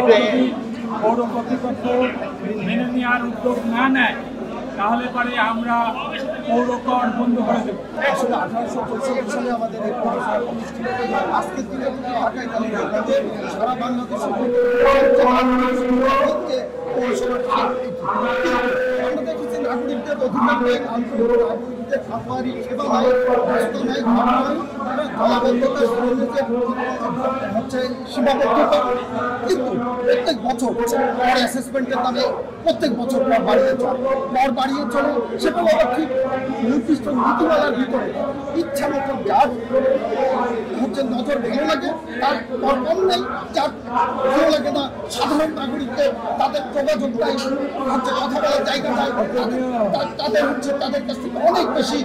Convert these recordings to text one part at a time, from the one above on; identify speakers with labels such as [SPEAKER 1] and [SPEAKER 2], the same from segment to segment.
[SPEAKER 1] যদি পৌর কর্তৃপক্ষ মেনে নেওয়ার উদ্যোগ না নেয় তাহলে পরে আমরা পৌর কর বন্ধ করে দেব।
[SPEAKER 2] আসলে 1865 সালে আমাদের এই পৌরসভা অনুষ্ঠিত হয়। আজকের দিনে ঢাকায় সারা বাংলাদেশে আমরা দেখেছি নাগরিকদের অধিকার নেই, নাগরিকদের খাবারই সেবা নাই, রাস্তা নাই, ঘর নাই, জলাবদ্ধতা হচ্ছে সীমাবদ্ধতা। কিন্তু প্রত্যেক বছর কর অ্যাসেসমেন্টের দামে প্রত্যেক বছর কর বাড়িয়ে চলে সেটা আবার ঠিক নির্দিষ্ট নীতিমালার ভিতরে ইচ্ছা মতো যার হচ্ছে নজর ভালো লাগে তার কর কম নেই, যার ভালো লাগে না সাধারণ নাগরিকদের তাদের যোগাযোগটাই হচ্ছে কথা বলার জায়গাটাই তাদের হচ্ছে তাদের কাছ থেকে অনেক বেশি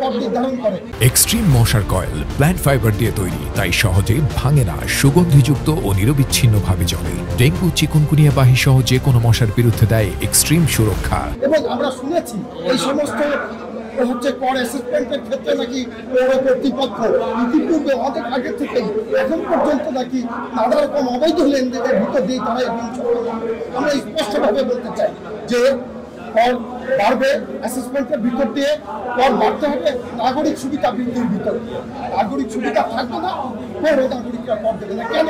[SPEAKER 2] কর নির্ধারণ করে।
[SPEAKER 3] এক্সট্রিম মশার কয়েল প্ল্যান্ট ফাইবার দিয়ে তৈরি, তাই সহজে ভাঙে না, সুগন্ধিযুক্ত ও নিরবিচ্ছিন্নভাবে চলে। ডেঙ্গু, চিকুনগুনিয়া বাহি সহ যে কোনো মশার বিরুদ্ধে দেয় এক্সট্রিম সুরক্ষা।
[SPEAKER 2] এবং আমরা শুনেছি এই সমস্ত হচ্ছে কর অ্যাসেসমেন্টের ক্ষেত্রে নাকি পৌর কর্তৃপক্ষ ইতিপূর্বে অনেক আগে থেকেই এখন পর্যন্ত নাকি নানা রকম অবৈধ লেনদেনের ভিতর দিয়ে তারা এবং আমরা স্পষ্টভাবে বলতে চাই যে কর বাড়বে, অ্যাসেসমেন্টের ভিতর দিয়ে কর বাড়তে হবে, নাগরিক সুবিধা বৃদ্ধির ভিতর দিয়ে। নাগরিক সুবিধা থাকবে না, পৌর নাগরিকরা কর দেবে না। কেন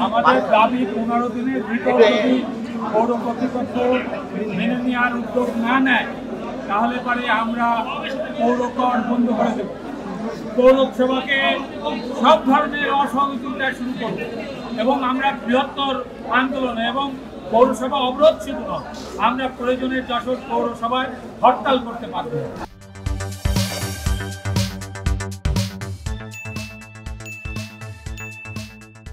[SPEAKER 1] আমাদের দাবি 15 দিনের ভিতর যদি পৌর কর্তৃপক্ষ মেনে নেওয়ার উদ্যোগ না নেয় তাহলে পরে আমরা পৌর কর বন্ধ করে দেব। পৌরসভাকে সব ধরনের অসহযোগিতা শুরু করব এবং আমরা বৃহত্তর আন্দোলনে এবং পৌরসভা অবরোধ শুরু নয়, আমরা প্রয়োজনে যশোর পৌরসভায় হরতাল করতে পারব।